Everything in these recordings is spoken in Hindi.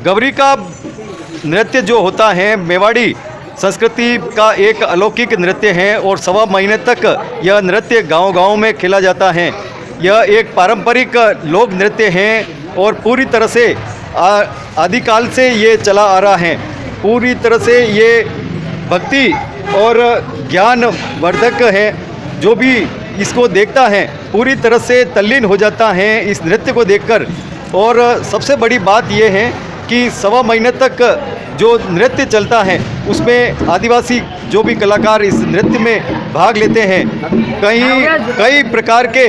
गवरी का नृत्य जो होता है मेवाड़ी संस्कृति का एक अलौकिक नृत्य है और 1.25 महीने तक यह नृत्य गांव-गांव में खेला जाता है। यह एक पारंपरिक लोक नृत्य है और पूरी तरह से आदिकाल से ये चला आ रहा है। पूरी तरह से ये भक्ति और ज्ञान वर्धक है। जो भी इसको देखता है पूरी तरह से तल्लीन हो जाता है इस नृत्य को देखकर। और सबसे बड़ी बात ये है कि 1.25 महीने तक जो नृत्य चलता है उसमें आदिवासी जो भी कलाकार इस नृत्य में भाग लेते हैं, कई प्रकार के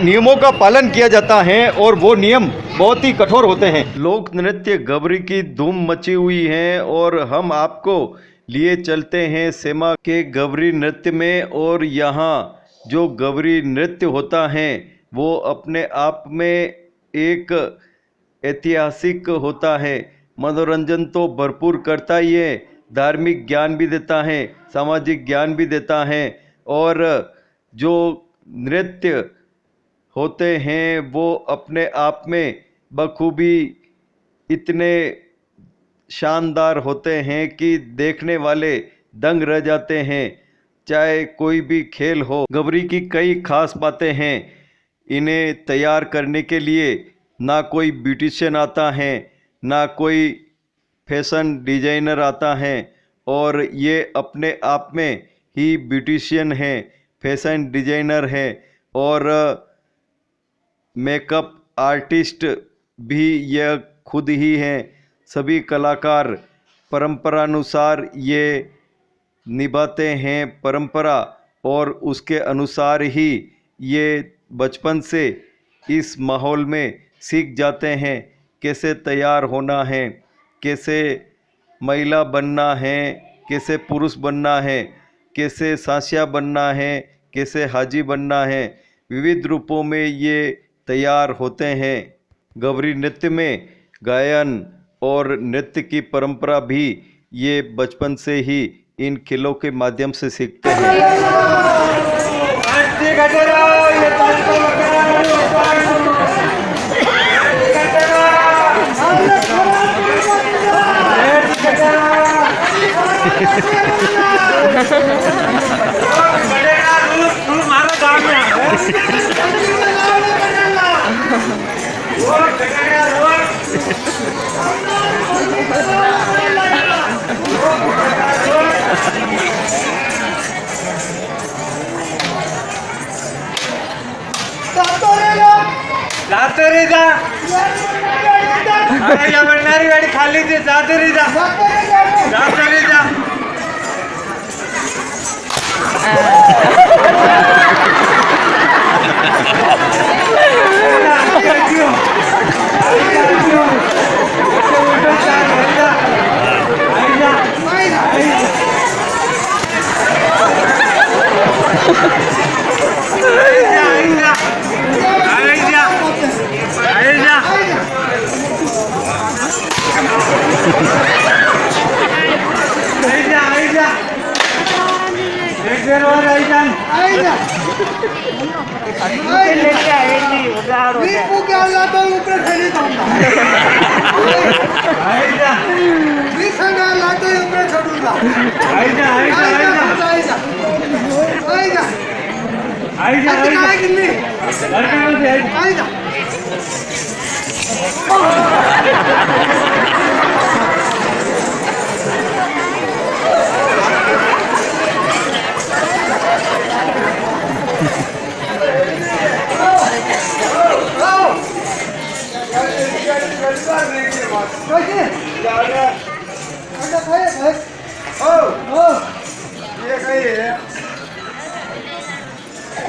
नियमों का पालन किया जाता है और वो नियम बहुत ही कठोर होते हैं। लोक नृत्य गवरी की धूम मची हुई है और हम आपको लिए चलते हैं सेमा के गवरी नृत्य में। और यहाँ जो गवरी नृत्य होता है वो अपने आप में एक ऐतिहासिक होता है। मनोरंजन तो भरपूर करता ही है, धार्मिक ज्ञान भी देता है, सामाजिक ज्ञान भी देता है। और जो नृत्य होते हैं वो अपने आप में बखूबी इतने शानदार होते हैं कि देखने वाले दंग रह जाते हैं। चाहे कोई भी खेल हो, गवरी की कई खास बातें हैं। इन्हें तैयार करने के लिए ना कोई ब्यूटिशियन आता है, ना कोई फैशन डिजाइनर आता है, और ये अपने आप में ही ब्यूटिशियन है, फैशन डिजाइनर है और मेकअप आर्टिस्ट भी यह खुद ही हैं। सभी कलाकार परंपरानुसार ये निभाते हैं परंपरा, और उसके अनुसार ही ये बचपन से इस माहौल में सीख जाते हैं कैसे तैयार होना है, कैसे महिला बनना है, कैसे पुरुष बनना है, कैसे सासिया बनना है, कैसे हाजी बनना है। विविध रूपों में ये तैयार होते हैं। गवरी नृत्य में गायन और नृत्य की परंपरा भी ये बचपन से ही इन खेलों के माध्यम से सीखते हैं। जाते रही जा, अरे या बननारी गाड़ी खाली थी, जाते रही जा, जाते रही जा।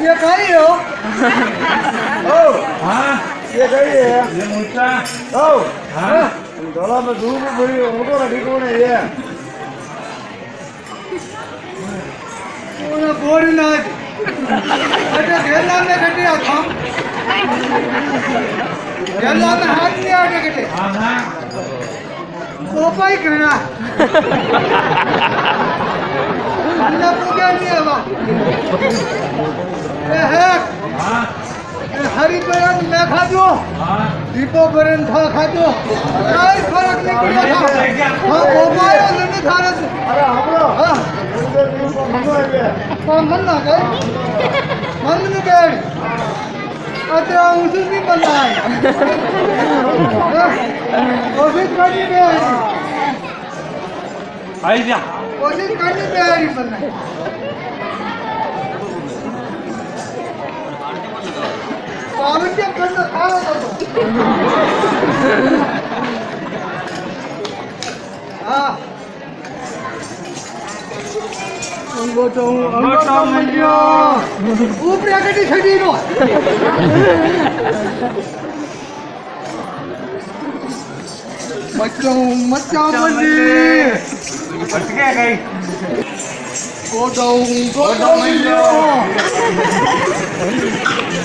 ये कहीं हो? हाँ, ये कहीं है? ये मुझा। हाँ, डोला में धूप बड़ी उनको रखी कौन है ये? उन्हें बोरी ना अरे घेरला में कटी आता घेरला में हाथ नहीं आटे कटे हाँ सोपा ही करना अन्ना पूजा नहीं है वहाँ ये है हरी पेड़ में खा दो दीपो पर्यंत था खातो काही फरक नाही पडला था हा मोबाईल नाही थारत अरे हमरो हां कोण म्हणला काय म्हणून काय अतरा उसून नाही म्हणला कोशिश करनी बेहरी आई जा कोशिश करनी बेहरी म्हणला पावनच्या कडनं खावत होतो हा अंगोटो मंजो ऊपरे कटी छडी नो मच्चा मंजी अटके गई गोटो मंजो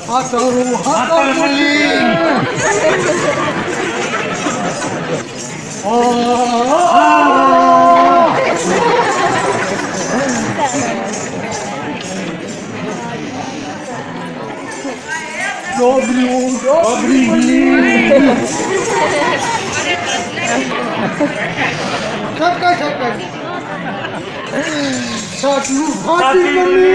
हाथो मुली dobry सबका सातलू हाथी मुली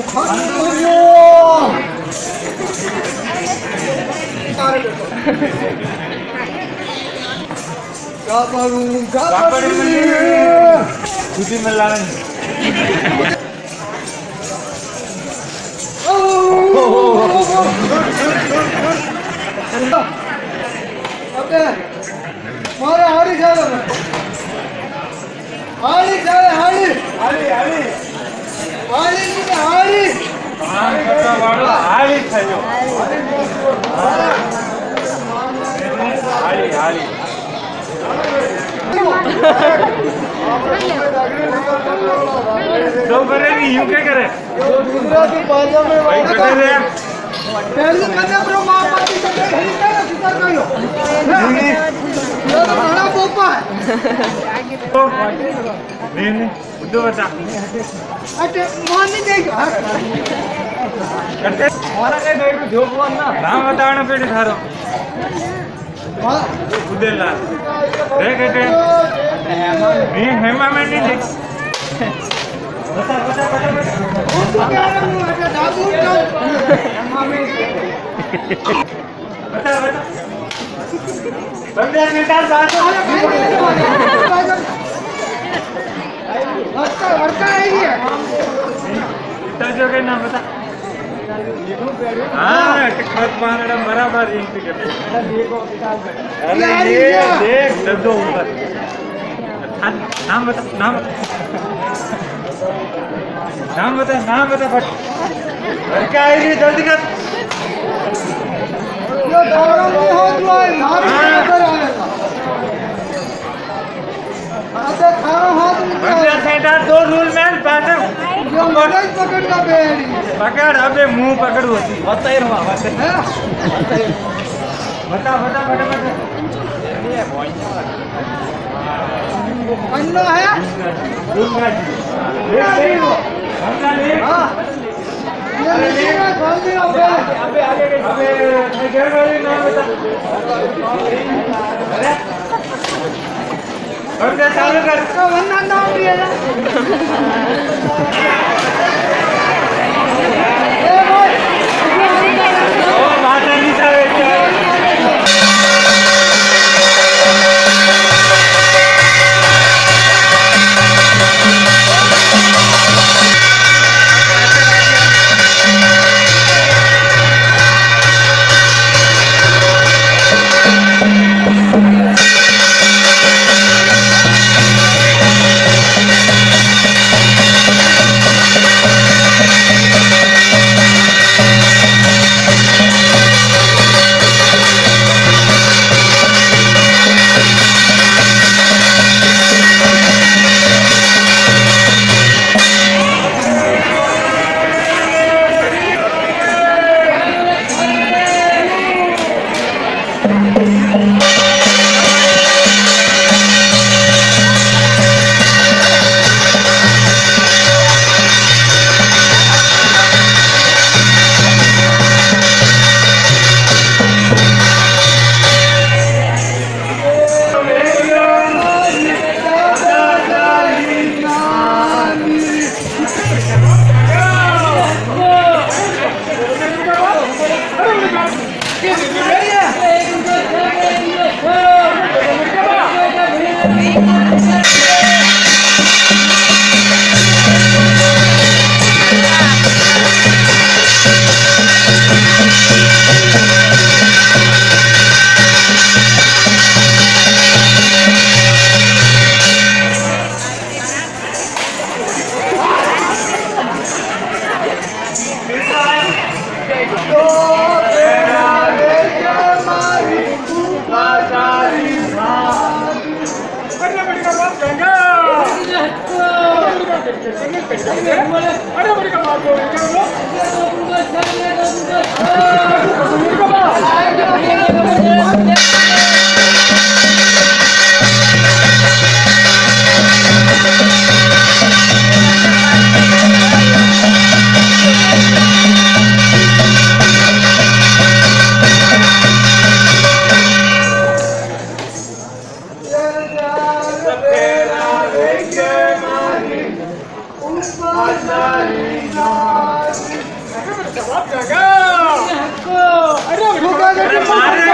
खानो गाबरू छुट्टी में लाने अबे मारे हाड़ी चलो हाड़ी चले हाड़ी हाड़ी हाड़ी हाड़ी की हाड़ी हाड़ी कटा वाला हाड़ी खायो हाड़ी हाड़ी दो करे नहीं यूं क्या करे गुजराती भाषा में भाई कटे रे पहले कने प्रो मां पाती कटे हरी का सुधार कयो ये तो बड़ा पोपा है नहीं नहीं उधर बता अटे मान नहीं देगा कटे हमारा कहीं देख जो बोल ना नाम बताना पेट थारो हां उधर ला रे कटे नहीं हेमा में नहीं देख बता बता बता बता तो क्या है अटे दादू का मामे बता बता बंदे ने डाल बात वर्का है ये इतना जो के नाम बता हाँ खत पाना बराबर इंटी करते अरे ये देख दो ऊपर नाम बता नाम बता फट वर्का आई जल्दी कर ये दारू नहीं हो जो है नाम कर आएगा अबे खाओ हाथ में बंदे सेंटर दो रूल मैन पैटर्न जो मदद पकड़ का बेरी पकड़ अबे मुंह पकड़ होती बता ही रहा बता बता बता बता बता अन्ना है रूल मैन हां ये नीचे में खोल दिया अबे आगे अबे घर वाले नाम बता अरे चालू कर तो वन्ना नाम दिया ना ए भाई ओ बात नहीं अरे बड़ी का बात बोल रहे हो अरे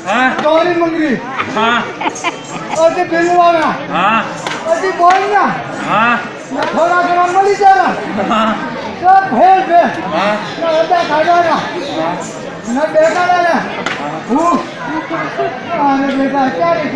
हाँ गौरी मंगरी हाँ अरे बिलवाना हाँ अरे बोलना हाँ ना थोड़ा करा मली जाना हाँ सब भेल बे हाँ ना अड्डा खाना ना देखा ना अरे बेटा क्या की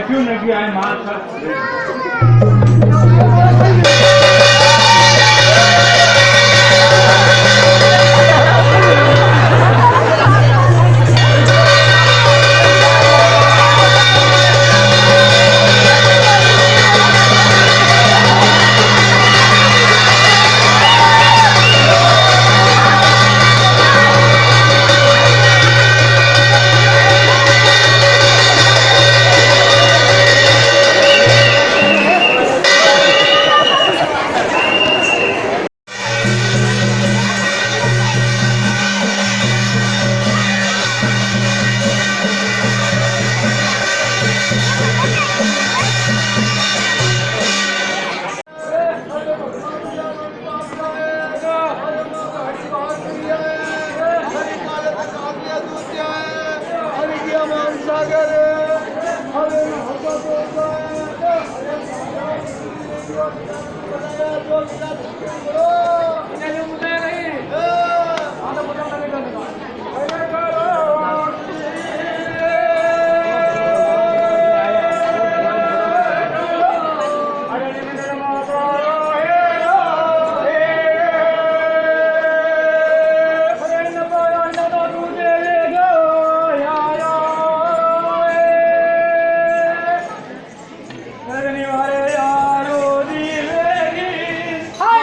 क्यों नहीं आए मार हाय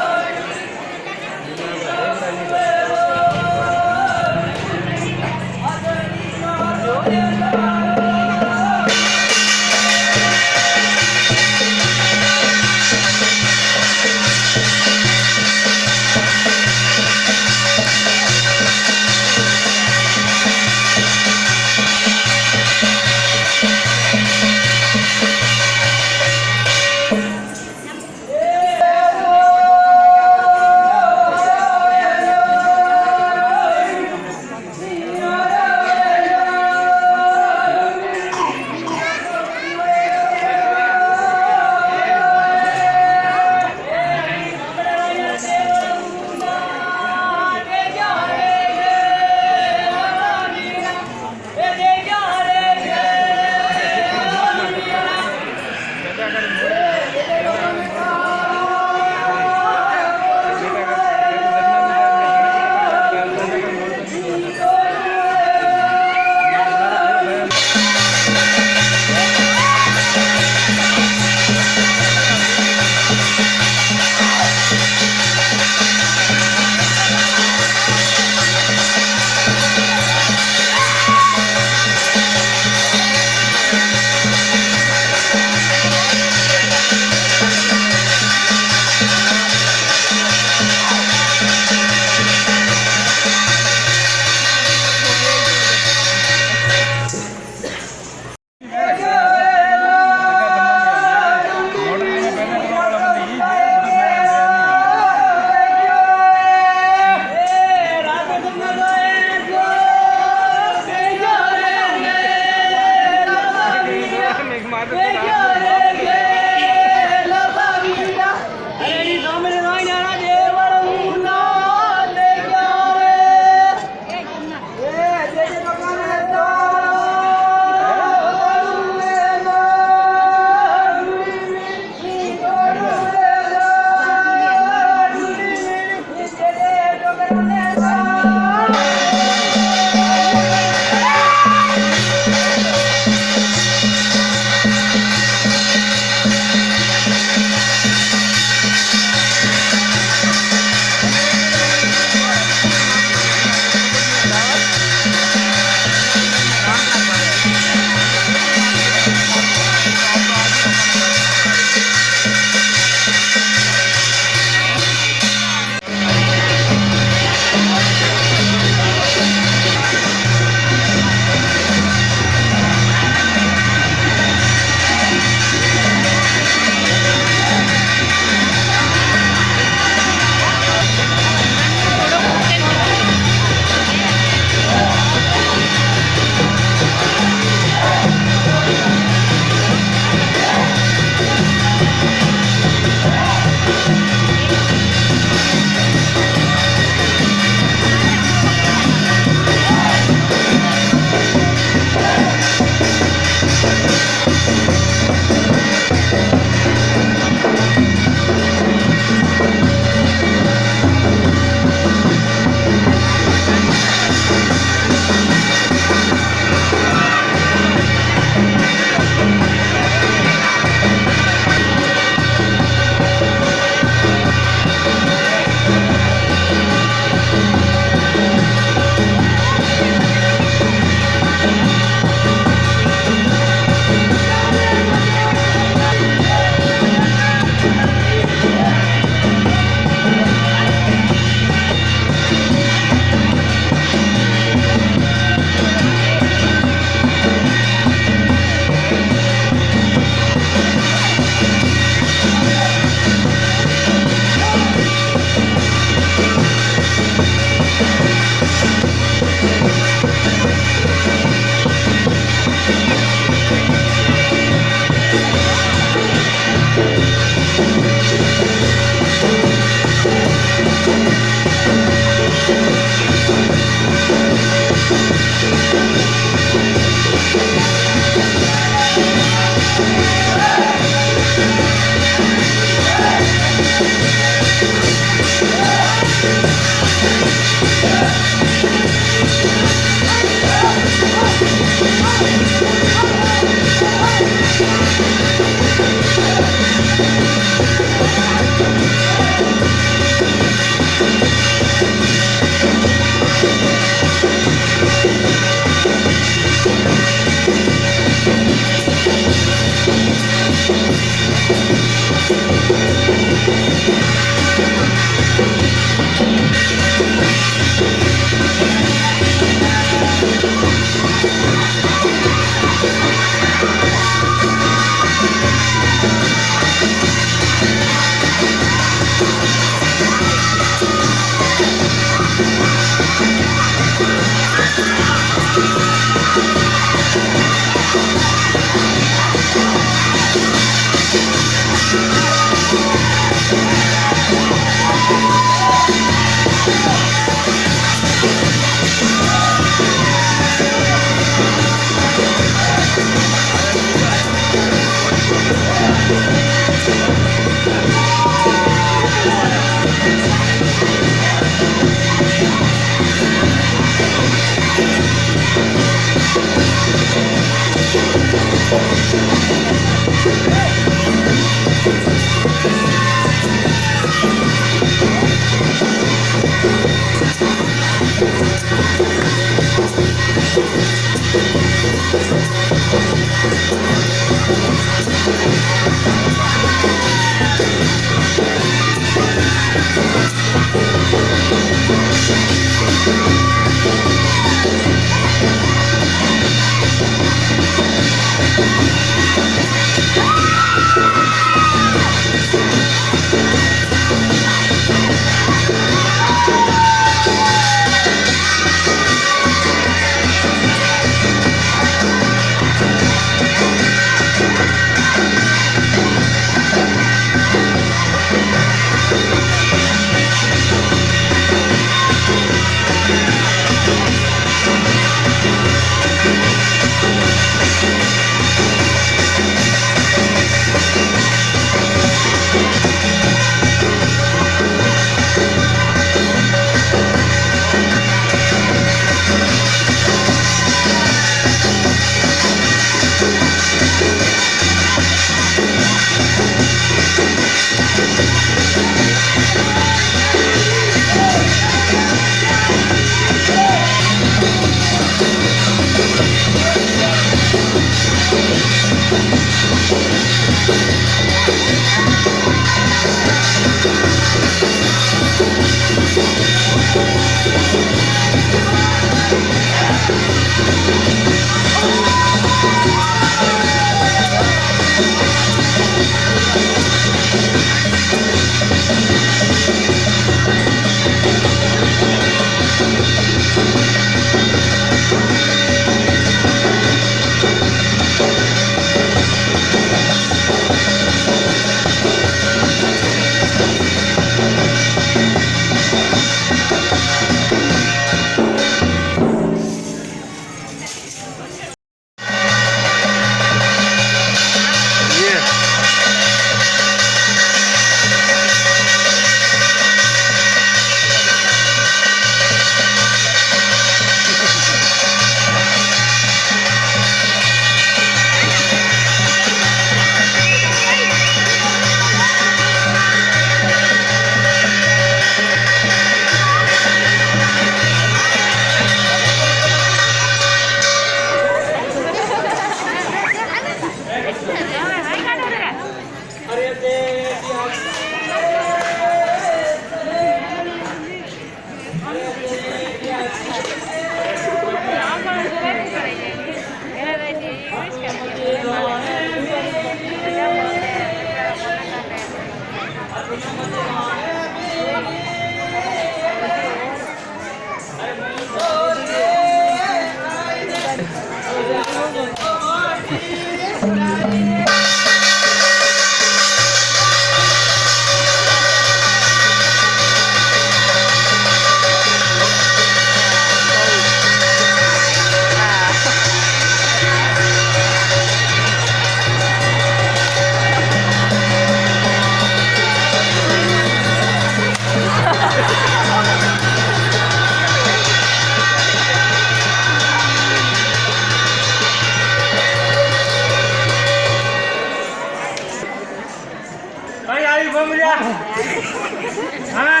हाँ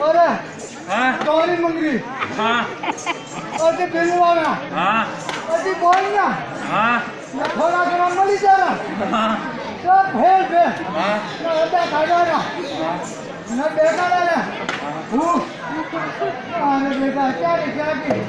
अरे हाँ गौरी मंगरी हाँ अति बिलवाना हाँ अति बोलना हाँ थोड़ा थोड़ा मली जाना हाँ તો ભેલ ભેલ ના અડધા કાઢવાના ના બેકાડાના હું અને બેટા ક્યારે જાગી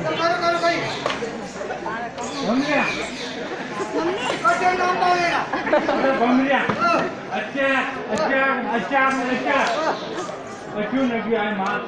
કરો કરો ભાઈ ભમરિયા કટે નામ બોલેલા अरे भमरिया अच्छा अच्छा अच्छा अच्छा क्यों नहीं आए मार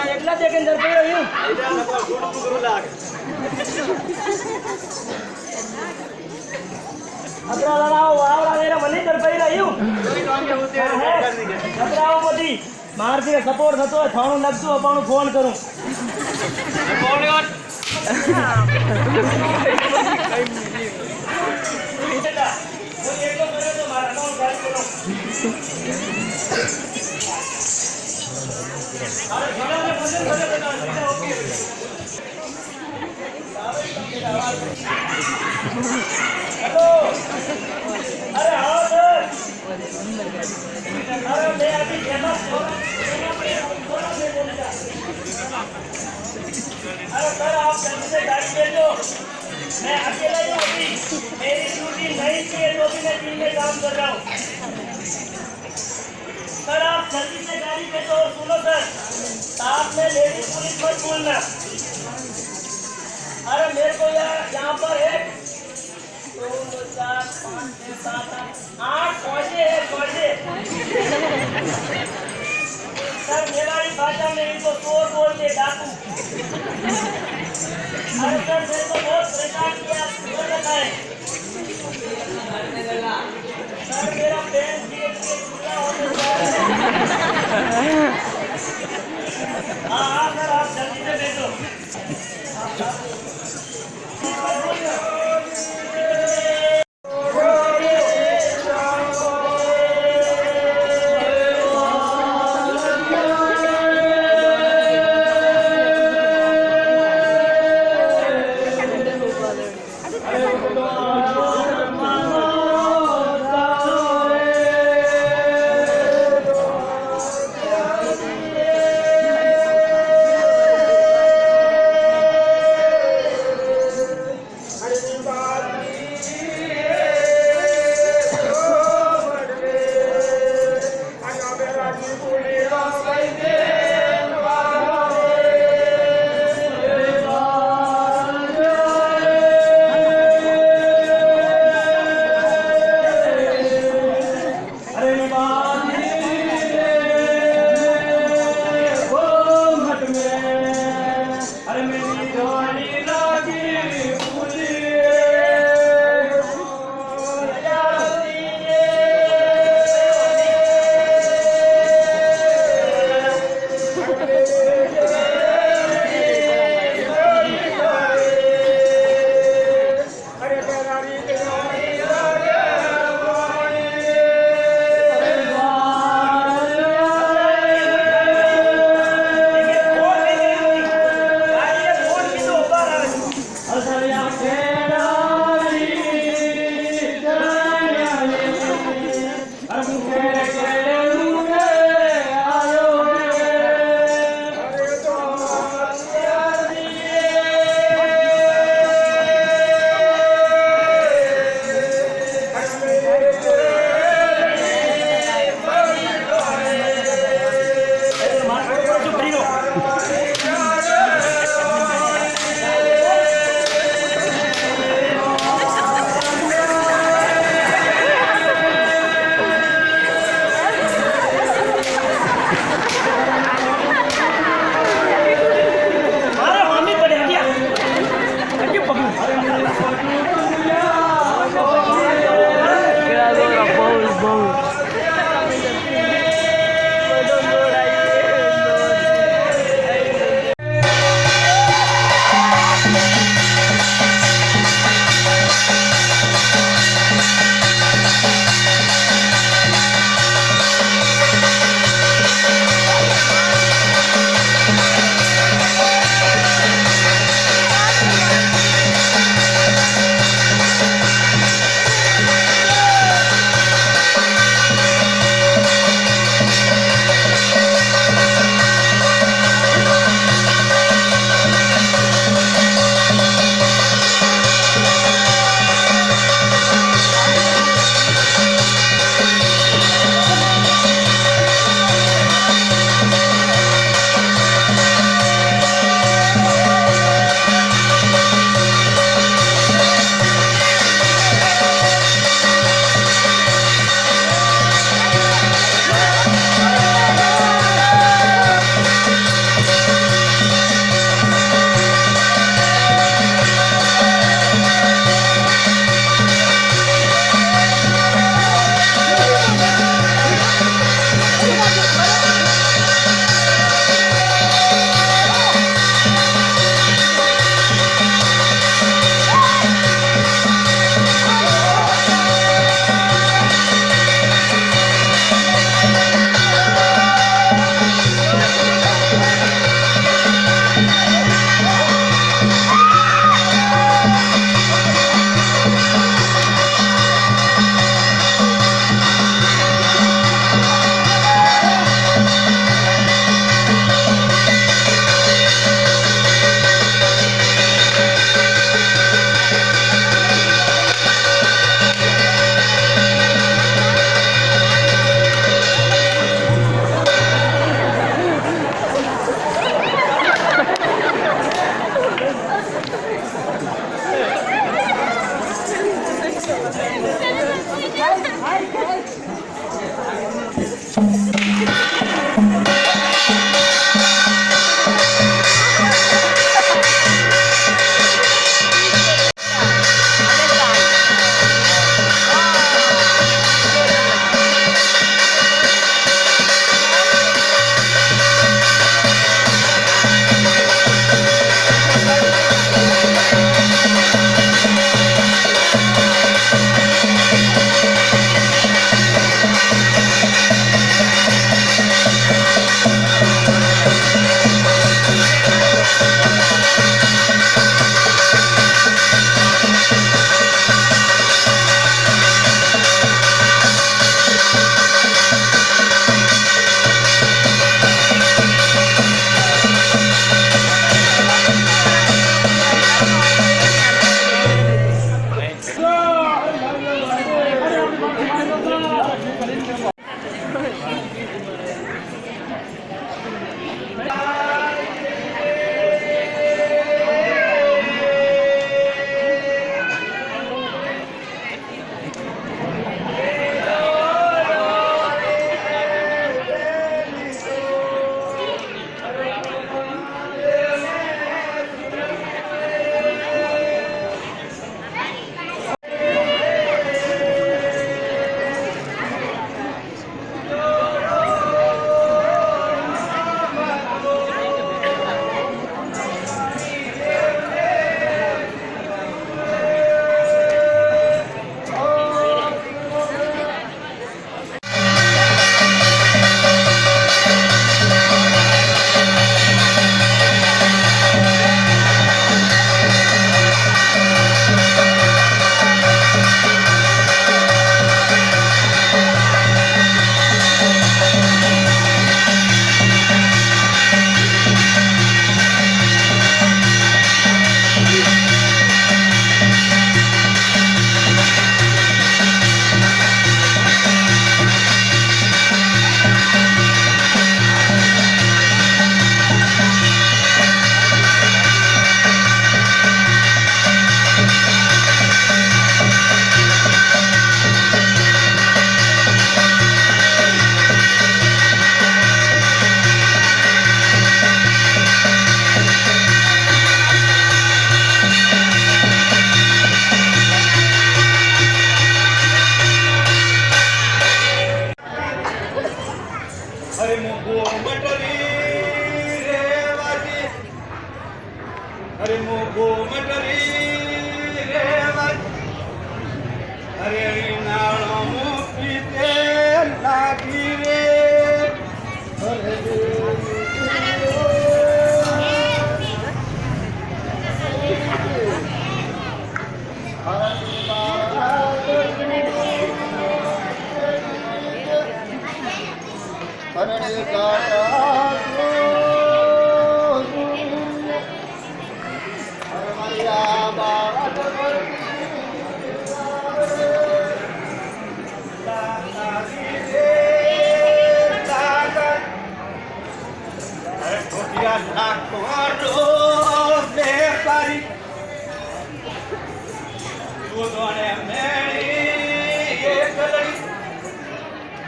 एकला देखे अंदर पे रही हूँ अपना लड़ाओ वावड़ा मेरा मनी कर पे रही हूँ अपराओ मोदी मार के सपोर्ट થતો હોય થાણું લગતું અપાણું ફોન કરું अरे हाँ सर अरे मैं अभी फेमस अरे सर आप जल्दी से गाड़ी भेजो मैं अकेला ही हूँ अभी मेरी ड्यूटी नहीं थी तो भी मैं टीम में काम कर रहा हूँ सर आप जल्दी से गाड़ी भेजो और सुनो सर साथ में लेडीज पुलिस मत बोलना अरे मेरे को यहाँ पर है 2 4 5 6 7 8 पौधे है पौधे सर मेवाड़ी भाषा में इनको चोर बोलते डाकू अरे सर मेरे को बहुत परेशान किया क्यों बताएं सर मेरा पेन धीरे धीरे टूटा होने जा रहा है हाँ सर आप जल्दी से भेजो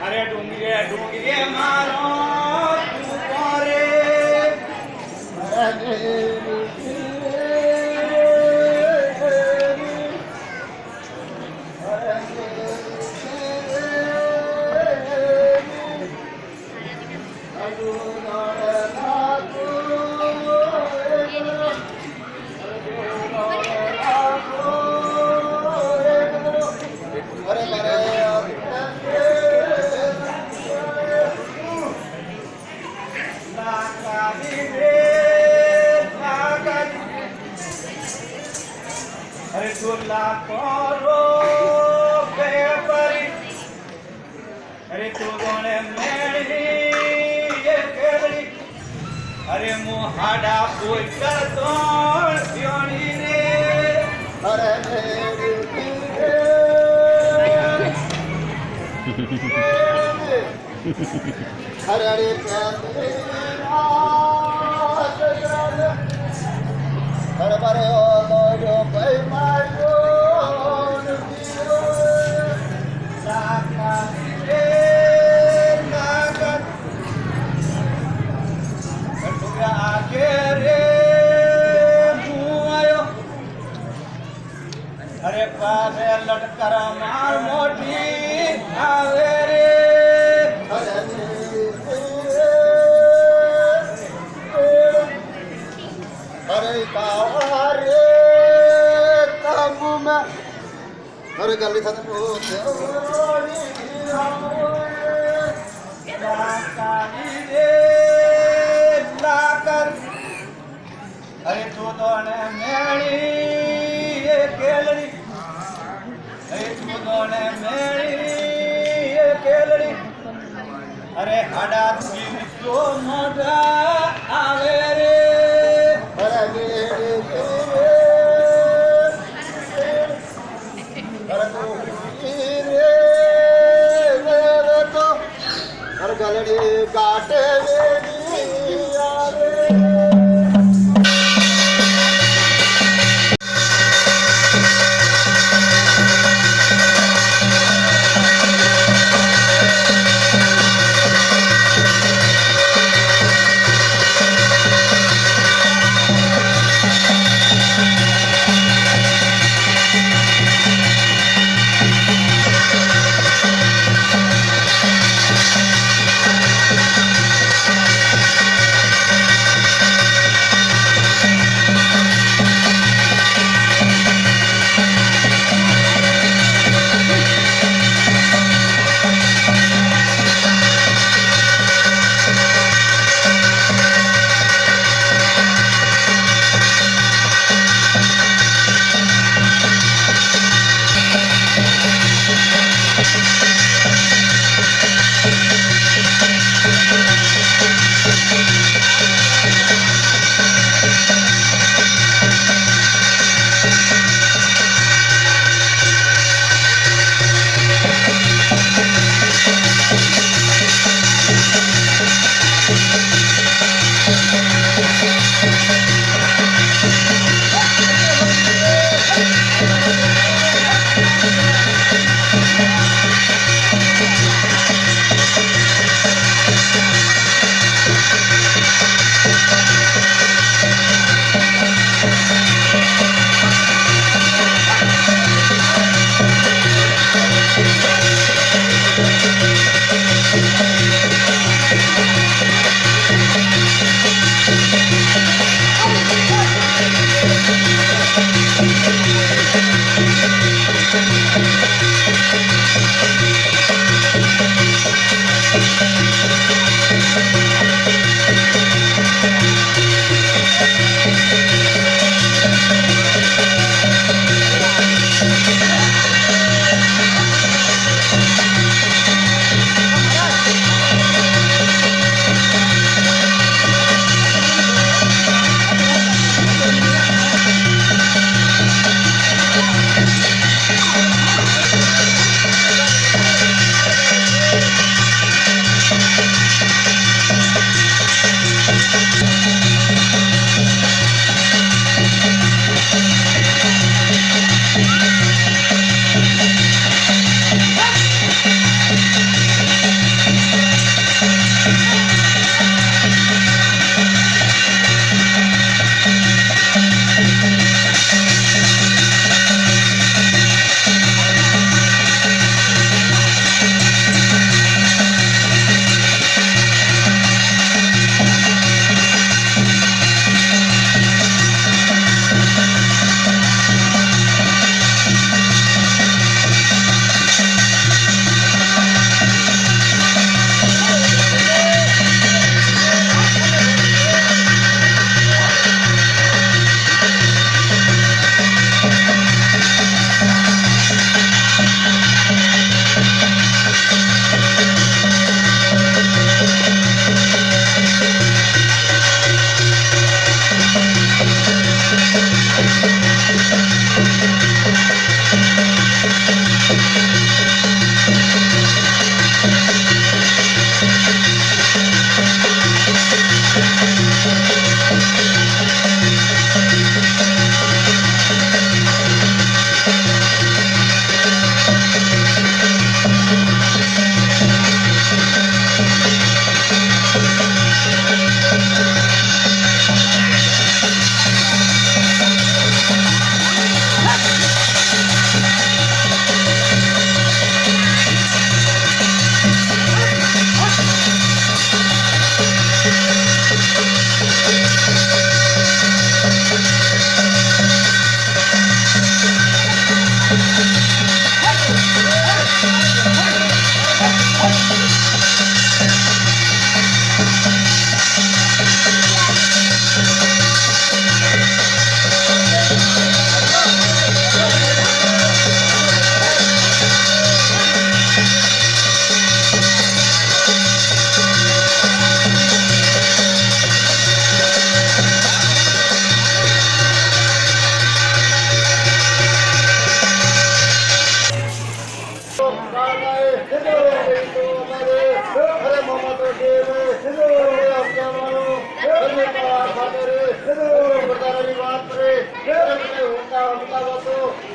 अरे डूंगे डूंगे मारो तू पारे अरे झूला करो बेपरी अरे तू गोणे मेरी ये केली अरे मुहाडा कोई कर दो प्योनी रे अरे हरे हर बारे ओ जो भाई मारो रे नागत कटुया आगे रे मुआयो अरे पावे लटकर मार मोटी आवे रे अरे कारे काबू में अरे गली खत्म हो अरे तू तो ने मेरी ये केलड़ी अरे तू तो ने मेरी ये केलड़ी अरे हड़ा की तो मोटा आवे रे गलड़ी काटे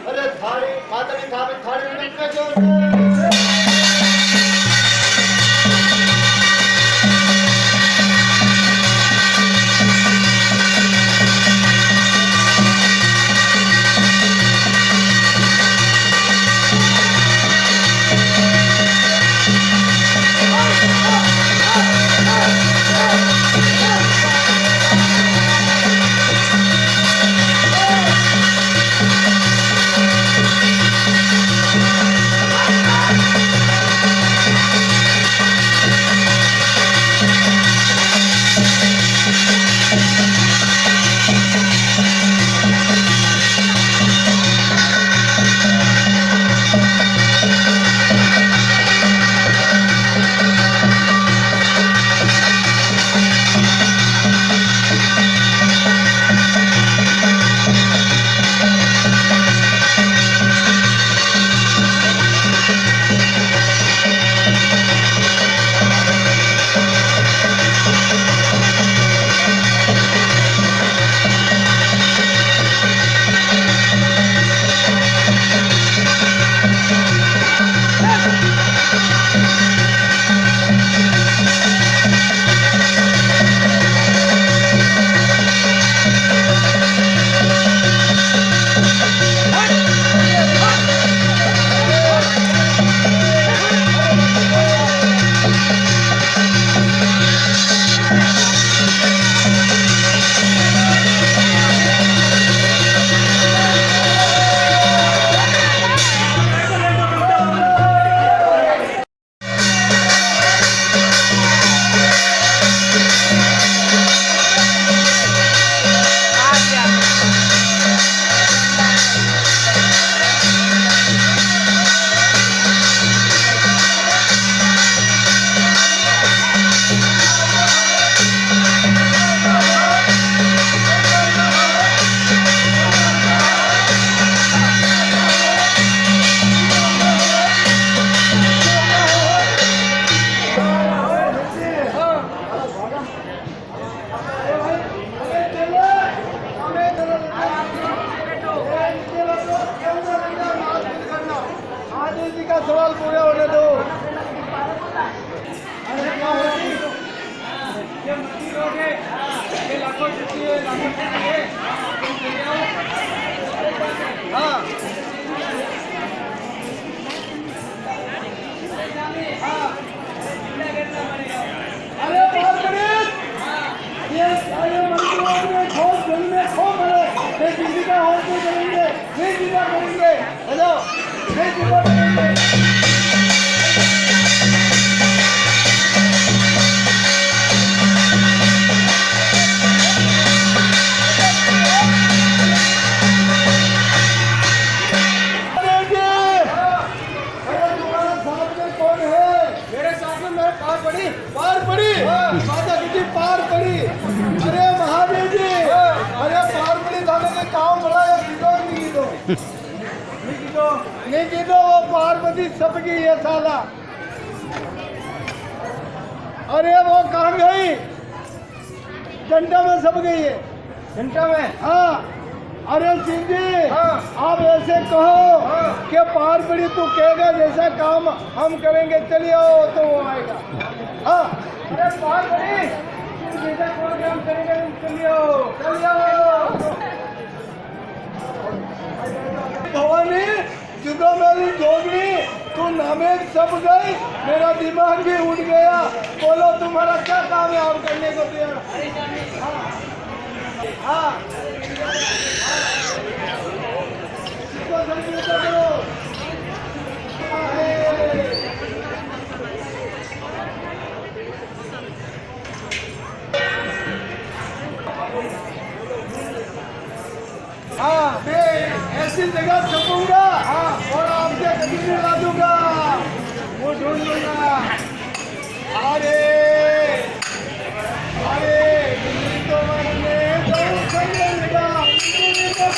अरे थाली मातरी थाली थाली थाली का सवाल पूरा होने दो। अरे क्या होगी? ये मंदिर हो गए, ये लाखों चाहिए, लाखों चाहिए। हाँ। अरे बात करें, ये मंदिर हो गए, खोल जलने खोल बने, ये बिजली का हाथ में करेंगे, ये जिला करेंगे, हेलो, ये जिला करेंगे। पार पड़ी माता जी पार पड़ी। अरे महादेव जी, अरे पार पड़ी थाने के काम बड़ा है, नहीं कीधो वो पार्वती सबकी है साला। अरे वो कहाँ गई? घंटा में सब गई है, घंटा में। हाँ अरे सिंह जी, आप ऐसे कहो कि पार पड़ी, तू कहेगा जैसा काम हम करेंगे, चलिए आओ तो वो आएगा। हाँ अरे पार पड़ी, तू जैसा प्रोग्राम करेगा, चलिए आओ, चलिए आओ। भवानी जुगो मेरी जोगनी, तू नामे सब गई, मेरा दिमाग भी उड़ गया। बोलो तुम्हारा क्या काम है और करने को तैयार? हाँ हाँ संगीत करो। हाँ, मैं ऐसी जगह छपूंगा, हाँ, और आपके कभी ला दूंगा, वो ढूंढ लूंगा। अरे अरे दिल्ली तो मैंने बहुत संगेगा, दिल्ली तो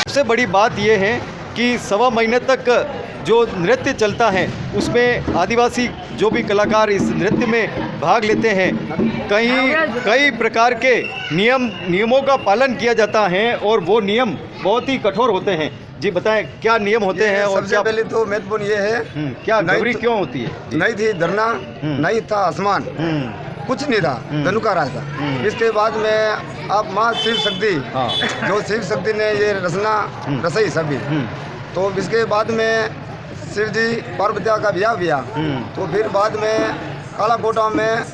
सबसे बड़ी बात ये है कि सवा महीने तक जो नृत्य चलता है उसमें आदिवासी जो भी कलाकार इस नृत्य में भाग लेते हैं कई प्रकार के नियमों का पालन किया जाता है और वो नियम बहुत ही कठोर होते हैं। जी बताएं क्या नियम होते हैं और सबसे पहले तो महत्वपूर्ण ये है क्या गौरी क्यों होती है? नहीं थी धरना, नहीं था आसमान, कुछ नहीं था, धनुका राज था। इसके बाद में अब माँ शिव शक्ति, हाँ। जो शिव शक्ति ने ये रचना रचाई सभी, तो इसके बाद में शिव जी पार्वती का ब्याह किया। तो फिर बाद में काला कोटा में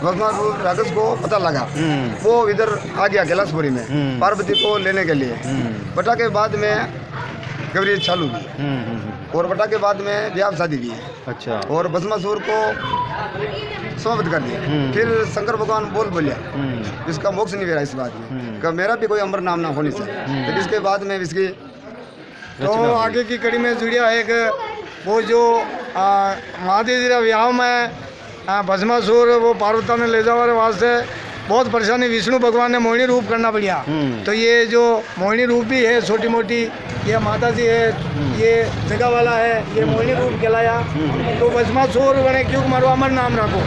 भस्मासुर राक्षस को पता लगा, वो इधर आ गया कैलाशपुरी में पार्वती को लेने के लिए। बटा के बाद में गौरी चालू की और बटा के बाद में ब्याह शादी की। अच्छा। और भस्मासुर को समाप्त कर दिया। फिर शंकर भगवान बोलिया इसका मोक्ष नहीं मेरा इस बात में कि मेरा भी कोई अमर नाम ना होनी चाहिए। तो इसके बाद में इसकी तो आगे की कड़ी में जुड़िया एक वो जो महादेव जी का विवाह में भस्मासुर वो पार्वती ने ले जाने वास्ते बहुत परेशानी विष्णु भगवान ने मोहिनी रूप करना पड़ा। तो ये जो मोहिनी रूप भी है छोटी मोटी, ये माता जी है, ये जगह वाला है, ये मोहिनी रूप कहलाया। तो भस्मासुर बने क्यों मारो अमर नाम रखो,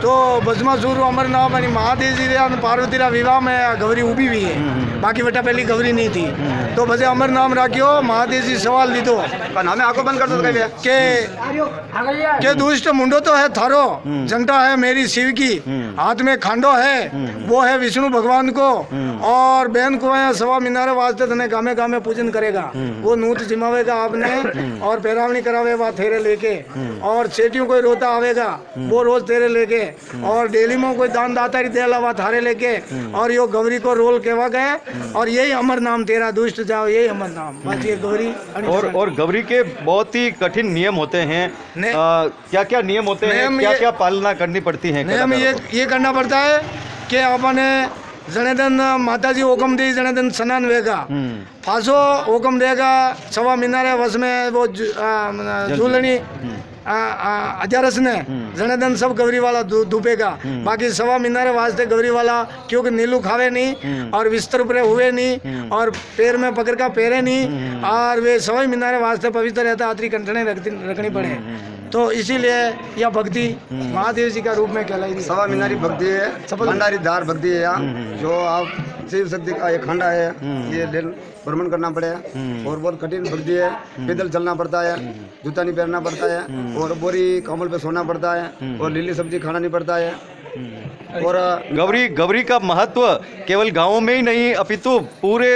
तो भस्मासुर अमर नाम यानी महादेव जी और पार्वती का विवाह में गौरी उभी हुई है, बाकी बेटा पहली गौरी नहीं थी। तो बजे अमर नाम रखियो, महादेव जी सवाल लीधो हमें आंखों बंद कर दो के दुष्ट मुंडो तो है थारो, जंटा है मेरी शिव की, हाथ में खांडो है वो है विष्णु भगवान को, और बहन को है सवा मीनारे वास्ते तने गामे गामे पूजन करेगा। वो नूत जिमावेगा आपने और पैरावनी करावेगा थेरे लेके, और चेटियों कोई रोता आवेगा वो रोज तेरे लेके, और डेली में कोई दान दाता दे अलावा थारे लेके, और यो गौरी को रोल कहवा गए, और यही अमर नाम तेरा दुष्ट जाओ, यही अमर नाम बस ये गौरी। और गौरी के बहुत ही कठिन नियम होते हैं। क्या क्या नियम होते हैं, क्या क्या पालना करनी पड़ती है? नियम ये करना पड़ता है कि अपने जने दिन माता जी हुक्म दी, जने दिन स्नान वेगा, फांसो हुक्म देगा, सवा मीनारे वस में वो झूलनी अजारस ने जने दिन सब गौरी वाला धूपेगा। बाकी सवा मीनारे वास्ते गौरी वाला क्योंकि नीलू खावे नहीं और बिस्तर पर हुए नहीं और पैर में पकड़ का पैरे नहीं, और वे सवा मीनारे वास्ते पवित्र रहता, आतरी कंठने रखनी पड़े। तो इसीलिए यह भक्ति महादेव जी का रूप में कहलाई। सवा मीनारी भक्ति है, भंडारी धार भक्ति है यहाँ, जो आप शिव शक्ति का एक खंडा है, ये भ्रमण करना पड़ेगा। और बहुत कठिन भक्ति है, पैदल चलना पड़ता है, जूता नहीं पहनना पड़ता है, और बोरी कमल पे सोना पड़ता है, और लीली सब्जी खाना नहीं पड़ता है। और गौरी का महत्व केवल गाँवों में ही नहीं अपितु पूरे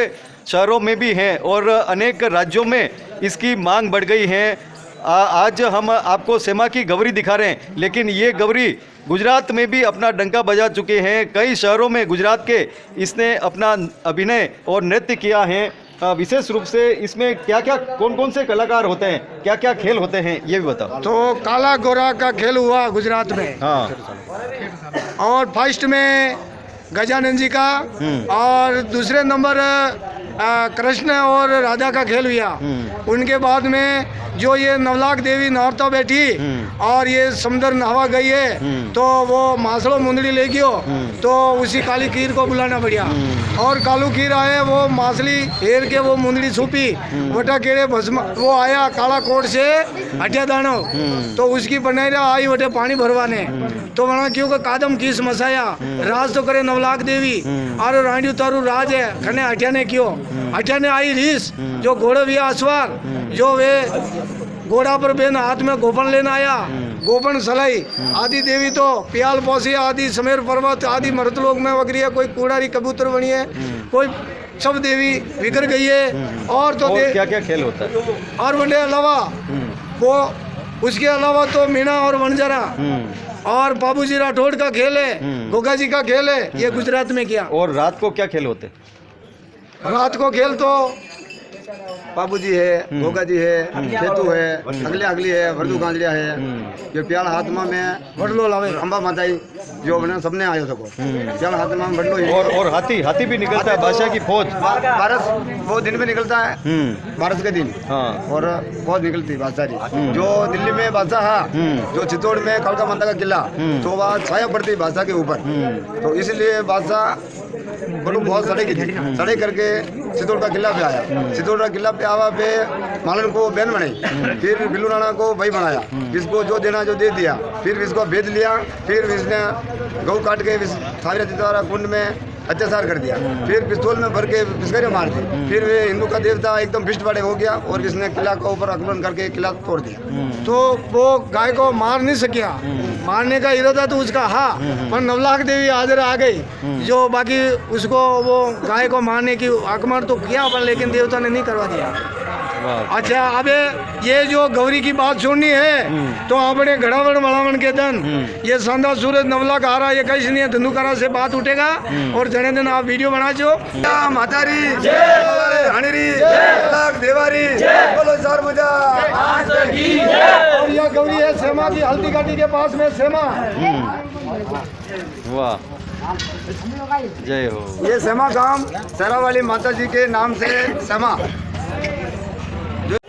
शहरों में भी है, और अनेक राज्यों में इसकी मांग बढ़ गई है। आज हम आपको सेमा की गौरी दिखा रहे हैं, लेकिन ये गौरी गुजरात में भी अपना डंका बजा चुके हैं। कई शहरों में गुजरात के इसने अपना अभिनय और नृत्य किया है। विशेष रूप से इसमें क्या क्या कौन कौन से कलाकार होते हैं, क्या क्या खेल होते हैं, ये भी बताओ। तो काला गोरा का खेल हुआ गुजरात में, हाँ। और फर्स्ट में गजानन जी का, और दूसरे नंबर कृष्ण और राधा का खेल हुआ। उनके बाद में जो ये नवलाख देवी नौरता बैठी और ये समुद्र नहवा गई है तो वो मासड़ो मुंदड़ी ले गयो तो उसी काली खीर को बुलाना बढ़िया और कालू खीर आए वो मासली हेर के वो मुंदड़ी छुपी वटा केड़े भस्म वो आया काला कोट से हटिया दानो तो उसकी बनैरा आई वटे पानी भरवाने तो वहाँ क्यों का कादम किस मसाया राज तो करे नवलाख देवी और रानी उतारू राज है खने हटिया ने क्यों हटिया ने आई रीस जो घोड़े भी अश्वार जो वे घोड़ा पर बेन हाथ में गोपन लेना आया गोपन सलाई आदि देवी तो प्याल पौसी आदि समेर पर्वत आदि मृतलोक में वगरी है कोई कूड़ारी कबूतर बनी है कोई सब देवी बिखर गई है और तो क्या क्या खेल होता है और वनडे अलावा वो उसके अलावा तो मीणा और वनजरा और बाबूजी राठौड़ का खेल है गोगा जी का खेल है ये गुजरात में किया। और रात को क्या खेल होते? रात को खेल तो बाबूजी है गोगा जी है खेतू है अगले अगली है वर्दू गांजलिया है ये प्याल हाथमा में वडलो लावे अंबा माताई जो बने सबने आयो सको प्याल हाथमा में वडलो और हाथी भी निकलता है बादशाह की फौज बारस वो दिन में निकलता है बारस के दिन हाँ और फौज निकलती बादशाह जी जो दिल्ली में बादशाह है जो चित्तौड़ में कालका माता का किला तो वहाँ छाया पड़ती बादशाह के ऊपर तो इसलिए बादशाह बड़ू बहुत सड़े करके चित्तौड़ का किला पे आया चित्तौड़ का किला पे आवा पे मालन को बहन बनाई फिर बिल्लू राणा को भाई बनाया इसको जो देना जो दे दिया फिर इसको भेज लिया फिर इसने गऊ काट के थावरा चित्तौरा कुंड में अत्याचार कर दिया फिर पिस्तौल में भर के पिस्करियाँ मार दी फिर वे हिंदू का देवता एकदम भिष्ट बाड़े हो गया और इसने किला के ऊपर आक्रमण करके किला तोड़ दिया तो वो गाय को मार नहीं सकिया मारने का इरादा तो उसका हाँ पर नवलाख देवी हाजिर आ गई जो बाकी उसको वो गाय को मारने की आक्रमण तो किया पर लेकिन देवता ने नहीं करवा दिया। अच्छा अब ये जो गौरी की बात छोड़नी है तो अपने घड़ावण मलावण के दिन ये शानदार सूरज नवलाख आ रहा है ये कहीं नहीं है धंधुकारा से बात उठेगा और जने दिन आप वीडियो बना जो मातारी हणीरी लाख देवारी बोलो चार बुझा और यह गौरी है सेमा की हल्दी घाटी के पास में सेमा वाह जय हो। ये सेमा गांव सेरा वाली माता जी के नाम से सेमा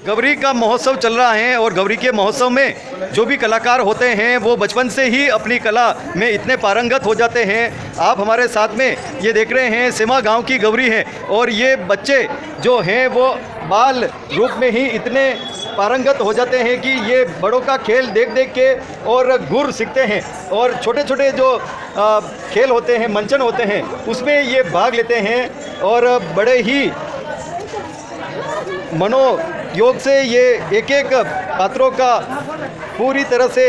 गौरी का महोत्सव चल रहा है और गौरी के महोत्सव में जो भी कलाकार होते हैं वो बचपन से ही अपनी कला में इतने पारंगत हो जाते हैं। आप हमारे साथ में ये देख रहे हैं सेमा गांव की गौरी है और ये बच्चे जो हैं वो बाल रूप में ही इतने पारंगत हो जाते हैं कि ये बड़ों का खेल देख देख के और गुर सीखते हैं और छोटे छोटे जो खेल होते हैं मंचन होते हैं उसमें ये भाग लेते हैं और बड़े ही मनोयोग से ये एक एक पात्रों का पूरी तरह से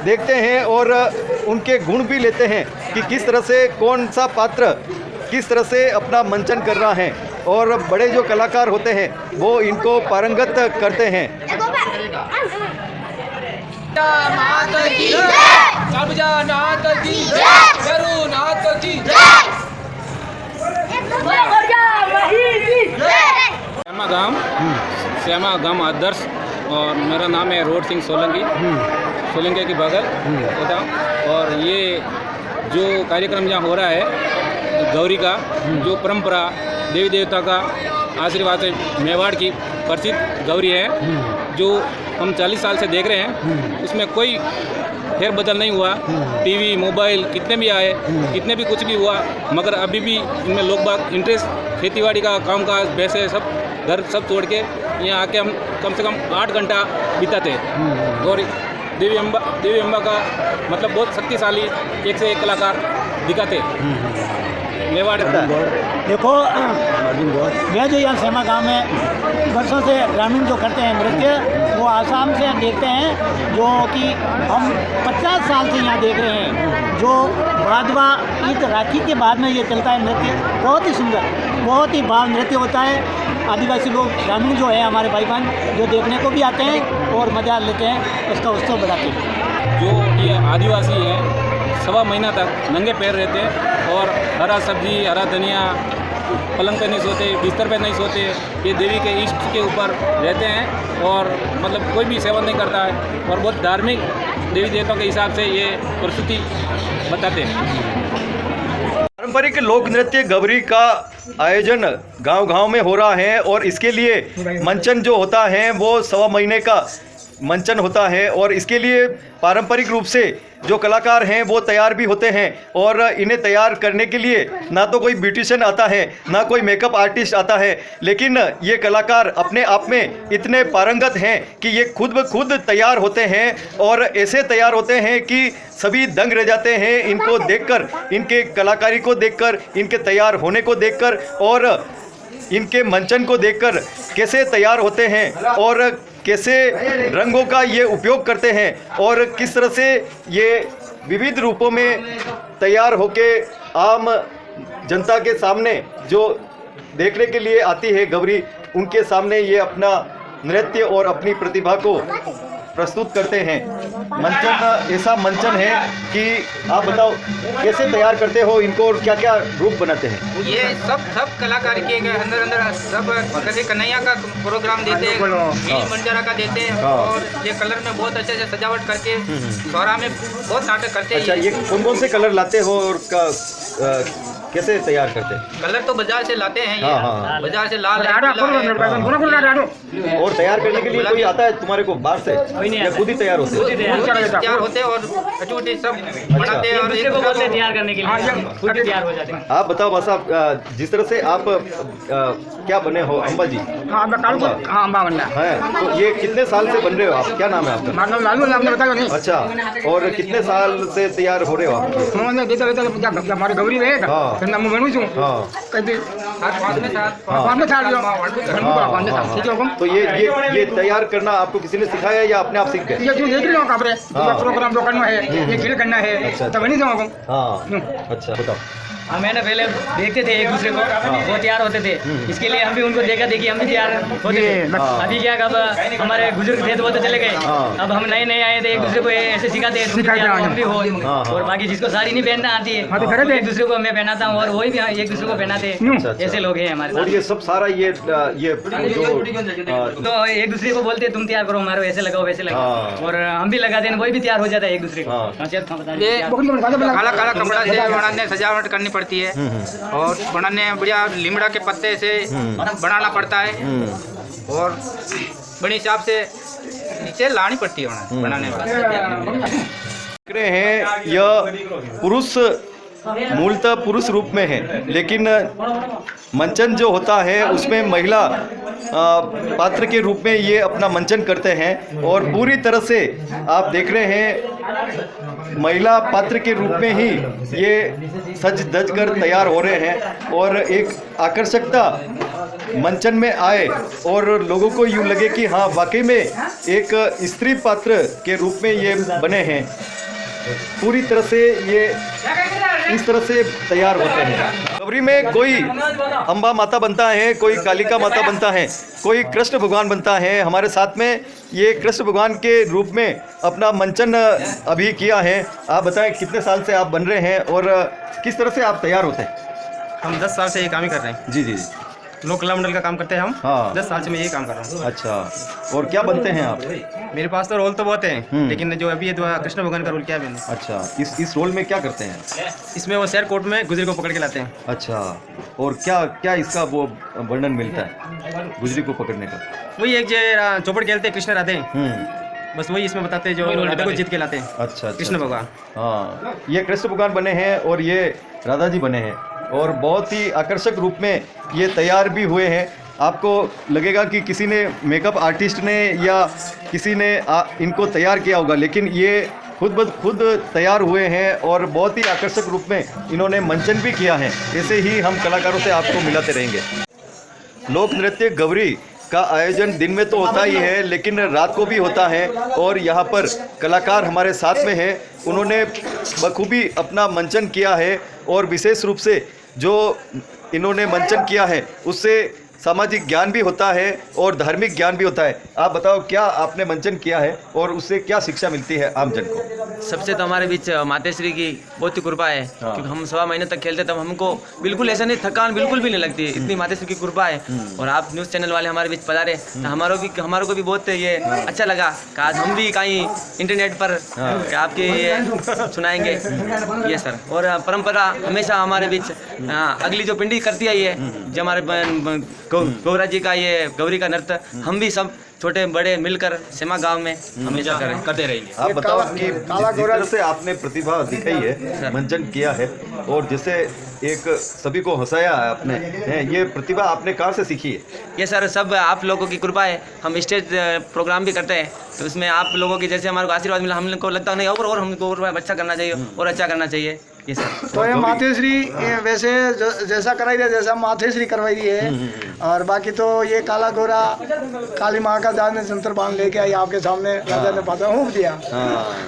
देखते हैं और उनके गुण भी लेते हैं कि किस तरह से कौन सा पात्र किस तरह से अपना मंचन कर रहा है और बड़े जो कलाकार होते हैं वो इनको पारंगत करते हैं। श्यामा गांव आदर्श और मेरा नाम है रोड सिंह सोलंकी सोलंकी की बगल होता और ये जो कार्यक्रम यहाँ हो रहा है गौरी का जो परंपरा देवी देवता का आशीर्वाद से मेवाड़ की प्रसिद्ध गौरी है जो हम 40 साल से देख रहे हैं उसमें कोई फेर बदल नहीं हुआ। टीवी मोबाइल कितने भी आए कितने भी कुछ भी हुआ मगर अभी भी इनमें लोग बाग इंटरेस्ट खेतीबाड़ी का कामकाज वैसे सब घर सब छोड़ के यहाँ आके हम कम से कम 8 घंटा बिताते और देवी अम्बा का मतलब बहुत शक्तिशाली एक से एक कलाकार दिखाते मेवाड़। देखो मैं जो यहाँ सेमा गांव में वर्षों से ग्रामीण जो करते हैं नृत्य वो आसाम से देखते हैं जो कि हम 50 साल से यहाँ देख रहे हैं जो भादवा ईद राखी के बाद में ये चलता है नृत्य बहुत ही सुंदर बहुत ही भाव नृत्य होता है। आदिवासी लोग ग्रामीण जो है हमारे भाई बहन जो देखने को भी आते हैं और मज़ा लेते हैं उसका उत्सव बढ़ाते हैं। जो ये आदिवासी है 1.25 महीना तक नंगे पैर रहते हैं और हरा सब्जी हरा धनिया पलंग पे नहीं सोते बिस्तर पे नहीं सोते ये देवी के इष्ट के ऊपर रहते हैं और मतलब कोई भी सेवन नहीं करता है और बहुत धार्मिक देवी देवताओं के हिसाब से ये प्रस्तुति बताते हैं। पारंपरिक लोक नृत्य गवरी का आयोजन गांव-गांव में हो रहा है और इसके लिए मंचन जो होता है वो 1.25 महीने का मंचन होता है और इसके लिए पारंपरिक रूप से जो कलाकार हैं वो तैयार भी होते हैं और इन्हें तैयार करने के लिए ना तो कोई ब्यूटिशियन आता है ना कोई मेकअप आर्टिस्ट आता है, लेकिन ये कलाकार अपने आप में इतने पारंगत हैं कि ये खुद ब खुद तैयार होते हैं और ऐसे तैयार होते हैं कि सभी दंग रह जाते हैं इनको देखकर, इनके कलाकारी को देखकर, इनके तैयार होने को देखकर और इनके मंचन को देखकर कैसे तैयार होते हैं और कैसे रंगों का ये उपयोग करते हैं और किस तरह से ये विविध रूपों में तैयार होके आम जनता के सामने जो देखने के लिए आती है गवरी, उनके सामने ये अपना नृत्य और अपनी प्रतिभा को प्रस्तुत करते हैं। मंचन ऐसा मंचन है कि आप बताओ कैसे तैयार करते हो इनको और क्या क्या रूप बनाते हैं? ये सब कलाकार के अंदर अंदर सब कभी कन्हैया का प्रोग्राम देते हैं, नील मंजरा का देते हैं और ये कलर में बहुत अच्छे से सजावट करके सौरा में बहुत नाटक करते हैं। अच्छा, ये कौन कौन से कलर लाते हो और कैसे तैयार करते हैं? कलर तो बाजार से लाते हैं ये, हाँ। बाजार से लाल है, और तैयार करने के लिए कोई आता है तुम्हारे को बाहर से या खुद ही तैयार होते हैं? तैयार होते हैं और अटूटी सब बनाते हैं और एक बोलते हैं तैयार करने के लिए खुद ही तैयार हो जाते हैं। आप बताओ बस, आप जिस तरह से आप क्या बने हो? अम्बा जी? अम्बा बनना है। तो ये कितने साल से बन रहे हो आप? क्या नाम है आपका? लालू आपने बताया नहीं। अच्छा, और कितने साल से तैयार हो रहे हो आप? हमारे गौरी रहेगा हाँ। मैं बनू छू हाँ। कहते तो ये तैयार करना आपको किसी ने सिखाया या अपने आप सीख गए? ये जो देख रहे हो कपड़े हाँ। प्रोग्राम जो करना है ये खेल करना है अच्छा। तब नहीं जाऊंगा। हाँ, अच्छा बताओ। हम है ना पहले देखते थे एक दूसरे को, वो तैयार होते थे, इसके लिए हम भी उनको देखा देखी हम भी तैयार होते थे। अभी क्या कब हमारे बुजुर्ग थे तो वो तो चले गए, अब हम नए नए आए थे, एक दूसरे को ऐसे सिखाते हैं हम भी हो। और बाकी जिसको साड़ी नहीं पहनना आती है एक दूसरे को मैं पहनाता हूँ और वही भी एक दूसरे को पहनाते हैं। ऐसे लोग हैं हमारे और ये सब सारा ये जो तो एक दूसरे को बोलते तुम तैयार करो, हमारे ऐसे लगाओ वैसे लगाओ और हम भी लगाते हैं, वही भी तैयार हो जाता है एक दूसरे को। काला काला कपड़ा से बनाने सजावट करनी पड़ती है और बनाने बढ़िया लीमड़ा के पत्ते से बनाना पड़ता है और बड़ी हिसाब से नीचे लानी पड़ती है बनाने वाला। देख रहे हैं यह पुरुष मूलतः पुरुष रूप में है, लेकिन मंचन जो होता है उसमें महिला पात्र के रूप में ये अपना मंचन करते हैं और पूरी तरह से आप देख रहे हैं महिला पात्र के रूप में ही ये सज धज कर तैयार हो रहे हैं और एक आकर्षकता मंचन में आए और लोगों को यूँ लगे कि हाँ वाकई में एक स्त्री पात्र के रूप में ये बने हैं। पूरी तरह से ये इस तरह से तैयार होते हैं। गवरी में कोई अम्बा माता बनता है, कोई कालिका माता बनता है, कोई कृष्ण भगवान बनता है। हमारे साथ में ये कृष्ण भगवान के रूप में अपना मंचन अभी किया है। आप बताएं कितने साल से आप बन रहे हैं और किस तरह से आप तैयार होते हैं? हम 10 साल से ये काम ही कर रहे हैं। जी जी, लोक कला मंडल का काम करते हैं हम। हाँ। 10 साल से मैं यही काम कर रहा हूँ। अच्छा, और क्या बनते हैं आप? मेरे पास तो रोल तो बहुत हैं, लेकिन जो अभी कृष्ण भगवान का रोल किया है मैंने। अच्छा, इस रोल में क्या करते हैं? इसमें वो शेर कोट में गुजरी को पकड़ के लाते हैं। अच्छा, और क्या क्या इसका वो वर्णन मिलता है गुजरी को पकड़ने का? वही एक जो चौपड़ खेलते हैं कृष्ण राधे, बस वही इसमें बताते हैं जो राधा को जीत के लाते हैं। अच्छा, कृष्ण भगवान। हाँ, ये कृष्ण भगवान बने हैं और ये राधा जी बने हैं और बहुत ही आकर्षक रूप में ये तैयार भी हुए हैं। आपको लगेगा कि किसी ने मेकअप आर्टिस्ट ने या किसी ने इनको तैयार किया होगा, लेकिन ये खुद ब खुद तैयार हुए हैं और बहुत ही आकर्षक रूप में इन्होंने मंचन भी किया है। ऐसे ही हम कलाकारों से आपको मिलाते रहेंगे। लोक नृत्य गवरी का आयोजन दिन में तो होता ही है, लेकिन रात को भी होता है और यहाँ पर कलाकार हमारे साथ में हैं। उन्होंने बखूबी अपना मंचन किया है और विशेष रूप से जो इन्होंने मंचन किया है उससे सामाजिक ज्ञान भी होता है और धार्मिक ज्ञान भी होता है। आप बताओ क्या आपने मंचन किया है और उससे क्या शिक्षा मिलती है आम जन को? सबसे तो हमारे बीच मातेश्वरी की बहुत ही कृपा है, क्योंकि हम 1.25 महीने तक खेलते तब हमको बिल्कुल ऐसा नहीं, थकान बिल्कुल भी नहीं लगती, इतनी मातेश्वरी की कृपा है। और आप न्यूज़ चैनल वाले हमारे बीच पधारे तो हमारे को भी बहुत ये अच्छा लगा कि आज हम भी कहीं इंटरनेट पर आपके ये सुनाएंगे ये सर। और परंपरा हमेशा हमारे बीच अगली जो पिंडी करती है ये जो हमारे गौरा जी का ये गौरी का नृत्य, हम भी सब छोटे बड़े मिलकर सेमा गांव में हमेशा करते रहेंगे। आप बताओ कि जिस तरह से आपने प्रतिभा दिखाई है, मंचन किया है और जैसे एक सभी को हंसाया है आपने, ये प्रतिभा आपने कहाँ से सीखी है? ये सर सब आप लोगों की कृपा है। हम स्टेज प्रोग्राम भी करते हैं तो उसमें आप लोगों की जैसे हमारे को आशीर्वाद मिला, हम को लगता नहीं और हमको और अच्छा करना चाहिए और अच्छा करना चाहिए ये सर। तो ये मातेश्वरी वैसे जैसा कराई है जैसा मातेश्वरी करवाई है, और बाकी तो ये काला गोरा काली माँ का दान जंतर बांध लेके आई आपके सामने, राजा ने पाता हूँ दिया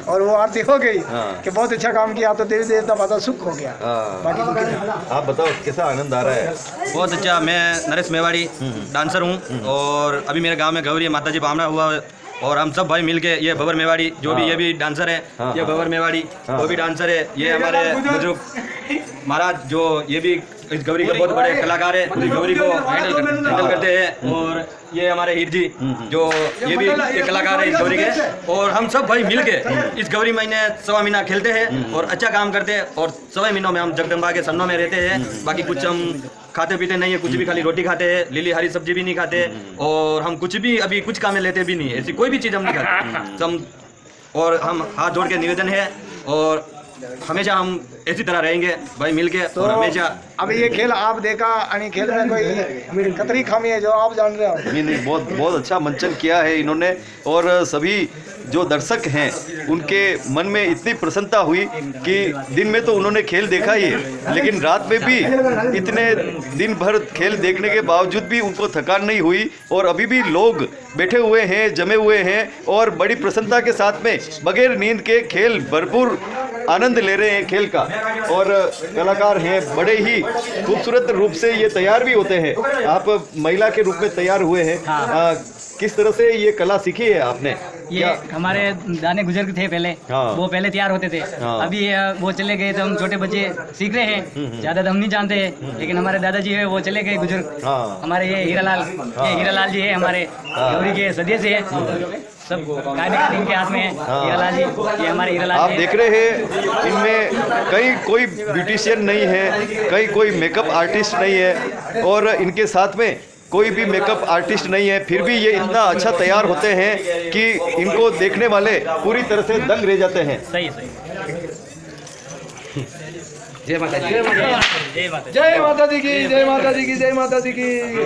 और वो आरती हो गई कि बहुत अच्छा काम किया, तो देवी देवता पाता सुख हो गया। बाकी तो आप बताओ कैसा आनंद आ रहा है? बहुत अच्छा। मैं नरेश मेवाड़ी डांसर हूँ और अभी मेरे गांव में गौरी माता जी भावना हुआ और हम सब भाई मिलके, ये भवर मेवाड़ी जो भी ये भी डांसर है, ये भवर मेवाड़ी वो भी डांसर है, ये हमारे बुजुर्ग महाराज जो ये भी इस गौरी के बहुत बड़े कलाकार है, गौरी को हैंडल करते हैं। और ये हमारे हीर जी जो ये भी एक कलाकार है इस गौरी के, और हम सब भाई मिलके इस गौरी महीने 1.25 महीना खेलते हैं और अच्छा काम करते हैं। और 1.25 महीनों में हम जगदम्बा के सन्नों में रहते हैं, बाकी कुछ हम खाते पीते नहीं है, कुछ भी खाली रोटी खाते हैं, लीली हरी सब्जी भी नहीं खाते, और हम कुछ भी अभी कुछ काम में लेते भी नहीं है, ऐसी कोई भी चीज़ हम नहीं खाते हम। और हम हाथ जोड़ के निवेदन है और हमेशा हम ऐसी तरह रहेंगे भाई मिलके तो और हमेशा। अब ये खेल आप देखा आणि खेल में कोई कतरी खामी है जो आप जान रहे हो? नहीं, बहुत बहुत अच्छा मंचन किया है इन्होंने और सभी जो दर्शक हैं उनके मन में इतनी प्रसन्नता हुई कि दिन में तो उन्होंने खेल देखा ही है, लेकिन रात में भी इतने दिन भर खेल देखने के बावजूद भी उनको थकान नहीं हुई और अभी भी लोग बैठे हुए हैं, जमे हुए हैं और बड़ी प्रसन्नता के साथ में बगैर नींद के खेल भरपूर आनंद ले रहे हैं खेल का। और कलाकार हैं बड़े ही खूबसूरत रूप से ये तैयार भी होते हैं। आप महिला के रूप में तैयार हुए हैं, किस तरह से ये कला सीखी है आपने? ये हमारे दाने गुजर थे पहले, वो पहले तैयार होते थे, अभी वो चले गए तो हम छोटे बच्चे सीख रहे हैं, ज्यादा तो हम नहीं जानते हैं, लेकिन हमारे दादाजी है वो चले गए गुजर। हमारे ये हीरालाल जी है हमारे गौरी के सदस्य है, सब कार्यक्रम इनके हाथ में है। हीरालाल जी, ये हमारे हीरालाल आप देख रहे हैं इनमें कहीं कोई ब्यूटिशियन नहीं है, कहीं कोई मेकअप आर्टिस्ट नहीं है और इनके साथ में कोई भी मेकअप आर्टिस्ट नहीं है, फिर भी ये इतना अच्छा तैयार होते हैं कि इनको देखने वाले पूरी तरह से दंग रह जाते हैं। सही सही। जय माता दी की, जय माता दी की, जय माता दी की।